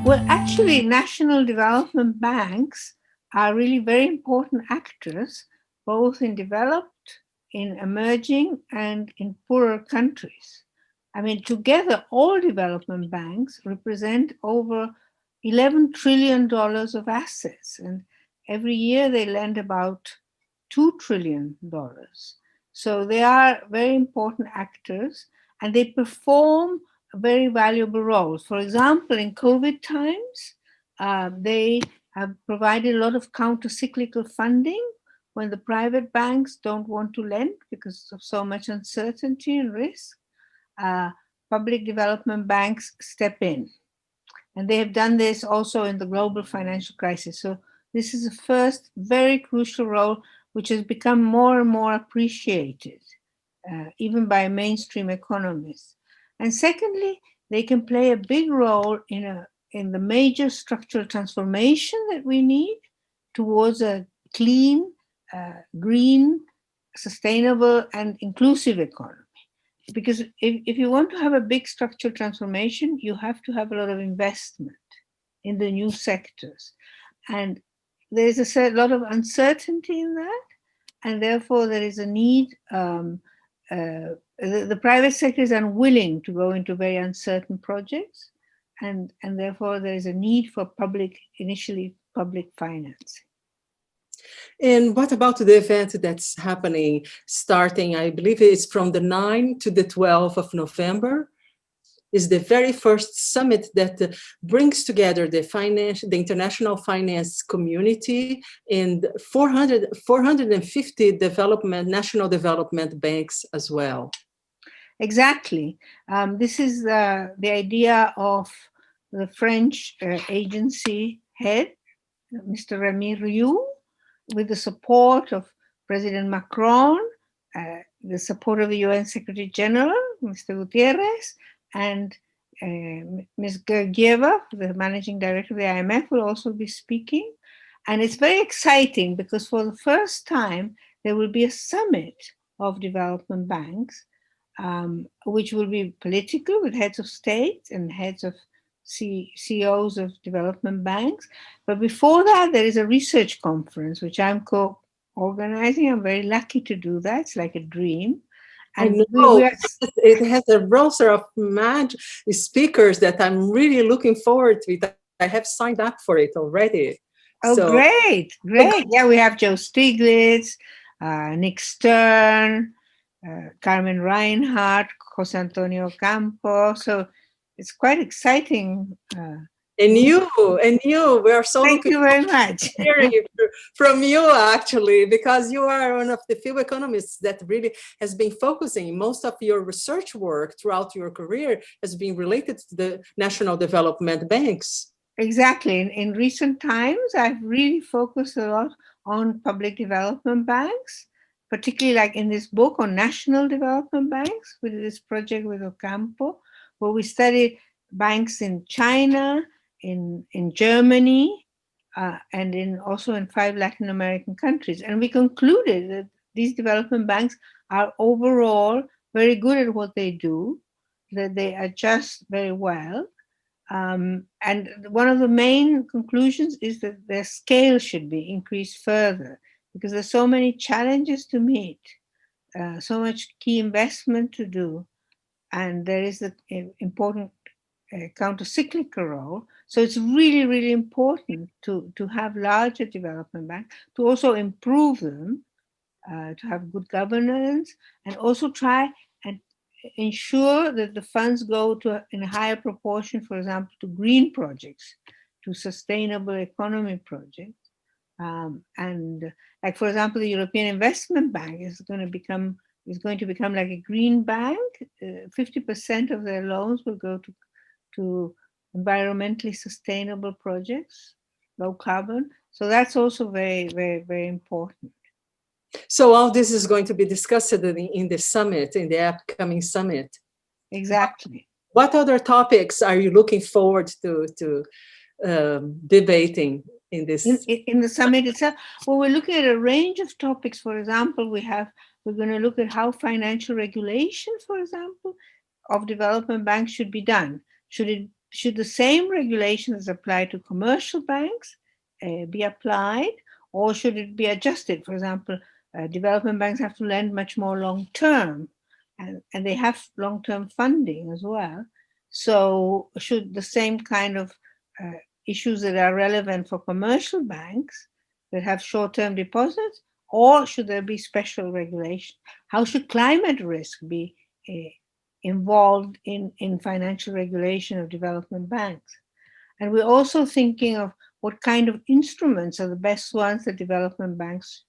Well, actually, national development banks are really very important actors, both in developed, in emerging, and in poorer countries. I mean, together, all development banks represent over $11 trillion of assets, and every year they lend about $2 trillion. So they are very important actors, and they perform very valuable roles. For example, in COVID times, they have provided a lot of counter-cyclical funding when the private banks don't want to lend because of so much uncertainty and risk. uh, Public development banks step in. And they have done this also in the global financial crisis. So this is the first very crucial role which has become more and more appreciated, even by mainstream economists. And secondly, they can play a big role in the major structural transformation that we need towards a clean, green, sustainable, and inclusive economy. Because if you want to have a big structural transformation, you have to have a lot of investment in the new sectors. And there's a lot of uncertainty in that. And therefore, there is a need. The private sector is unwilling to go into very uncertain projects. And therefore, there is a need for initially public financing. And what about the event that's happening starting, I believe it's from the 9th to the 12th of November? Is the very first summit that brings together the international finance community and 450 national development banks as well. Exactly. This is the idea of the French agency head, Mr. Remy Rioux, with the support of President Macron, the support of the UN Secretary General, Mr. Gutierrez, and Ms. Georgieva, the managing director of the IMF, will also be speaking. And it's very exciting because for the first time, there will be a summit of development banks, which will be political with heads of state and heads of CEOs of development banks. But before that, there is a research conference, which I'm co-organizing. I'm very lucky to do that. It's like a dream. And it has a roster of speakers that I'm really looking forward to it. I have signed up for it already. Oh, so, great. Yeah, we have Joe Stiglitz, Nick Stern, Carmen Reinhardt, Jose Antonio Campos. So it's quite exciting. And you, we are so thank you very much. Hearing from you, actually, because you are one of the few economists that really has been focusing. Most of your research work throughout your career has been related to the national development banks. Exactly. In recent times, I've really focused a lot on public development banks, particularly like in this book on national development banks, with this project with Ocampo, where we studied banks in China, in Germany, and also in 5 Latin American countries. And we concluded that these development banks are overall very good at what they do, that they adjust very well. And one of the main conclusions is that their scale should be increased further because there's so many challenges to meet, so much key investment to do, and there is an important counter-cyclical role. So it's really, really important to have larger development banks, to also improve them, to have good governance, and also try and ensure that the funds go to in a higher proportion, for example, to green projects, to sustainable economy projects. And like, for example, the European Investment Bank is going to become like a green bank. 50% of their loans will go to environmentally sustainable projects, low carbon. So that's also very, very, very important. So all this is going to be discussed in the summit, in the upcoming summit. Exactly. What other topics are you looking forward to debating in this? In the summit itself? Well, we're looking at a range of topics. For example, we're going to look at how financial regulation, for example, of development banks should be done. Should it should the same regulations apply to commercial banks be applied, or should it be adjusted? For example, development banks have to lend much more long term, and they have long term funding as well. So, should the same kind of issues that are relevant for commercial banks that have short term deposits, or should there be special regulation? How should climate risk be involved in financial regulation of development banks? And we're also thinking of what kind of instruments are the best ones that development banks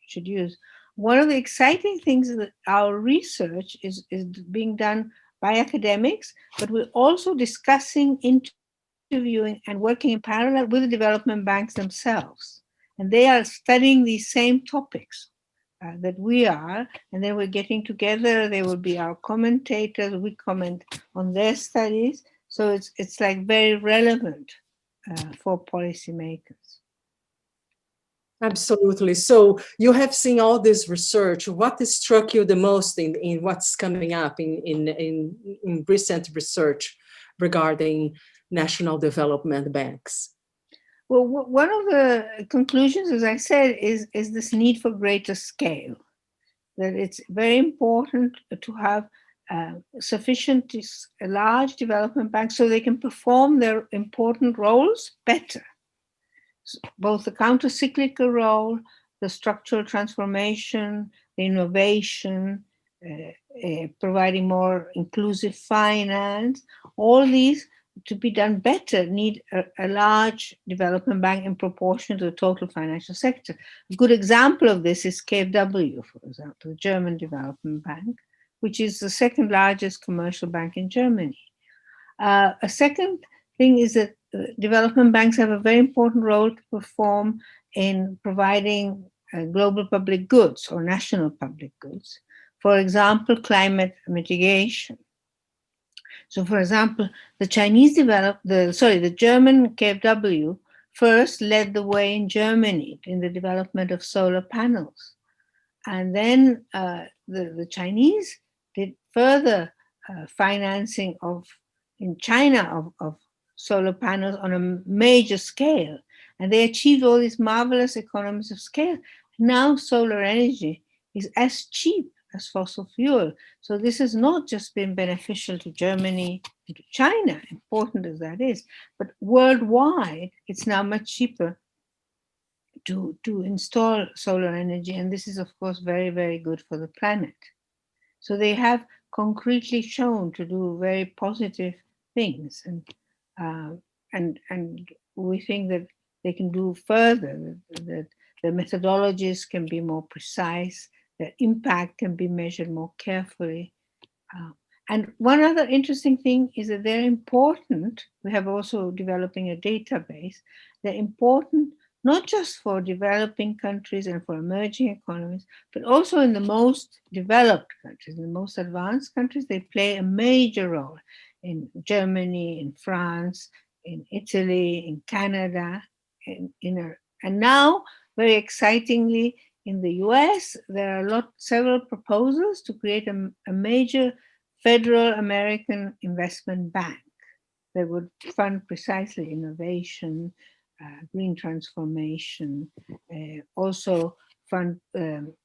should use. One of the exciting things is that our research is being done by academics, but we're also discussing, interviewing, and working in parallel with the development banks themselves. And they are studying these same topics that we are, and then we're getting together. They will be our commentators. We comment on their studies. So it's like very relevant for policymakers. Absolutely. So you have seen all this research. What struck you the most in what's coming up in recent research regarding national development banks? Well, one of the conclusions, as I said, is this need for greater scale, that it's very important to have sufficient large development banks so they can perform their important roles better. Both the counter-cyclical role, the structural transformation, the innovation, providing more inclusive finance, all these to be done better need a large development bank in proportion to the total financial sector. A good example of this is KfW, for example, the German Development Bank, which is the second largest commercial bank in Germany. A second thing is that development banks have a very important role to perform in providing global public goods or national public goods. For example, climate mitigation. So, for example, the German KfW first led the way in Germany in the development of solar panels. And then the Chinese did further financing in China of solar panels on a major scale. And they achieved all these marvelous economies of scale. Now solar energy is as cheap as fossil fuel. So this has not just been beneficial to Germany and to China, important as that is, but worldwide, it's now much cheaper to install solar energy. And this is, of course, very, very good for the planet. So they have concretely shown to do very positive things. And we think that they can do further, that the methodologies can be more precise, the impact can be measured more carefully. And one other interesting thing is that they're important. We have also developing a database. They're important not just for developing countries and for emerging economies, but also in the most developed countries, in the most advanced countries. They play a major role in Germany, in France, in Italy, in Canada, and now, very excitingly, in the US, there are several proposals to create a major federal American investment bank that would fund precisely innovation, green transformation, also fund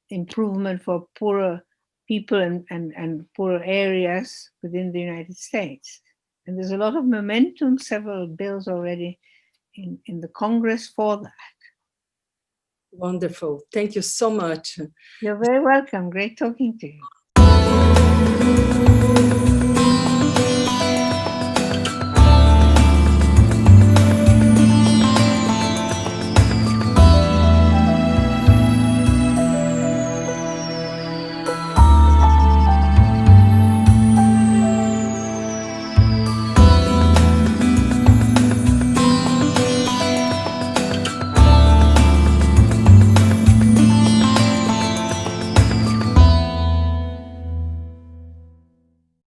improvement for poorer people and poorer areas within the United States. And there's a lot of momentum, several bills already in the Congress for that. Wonderful. Thank you so much. You're very welcome. Great talking to you.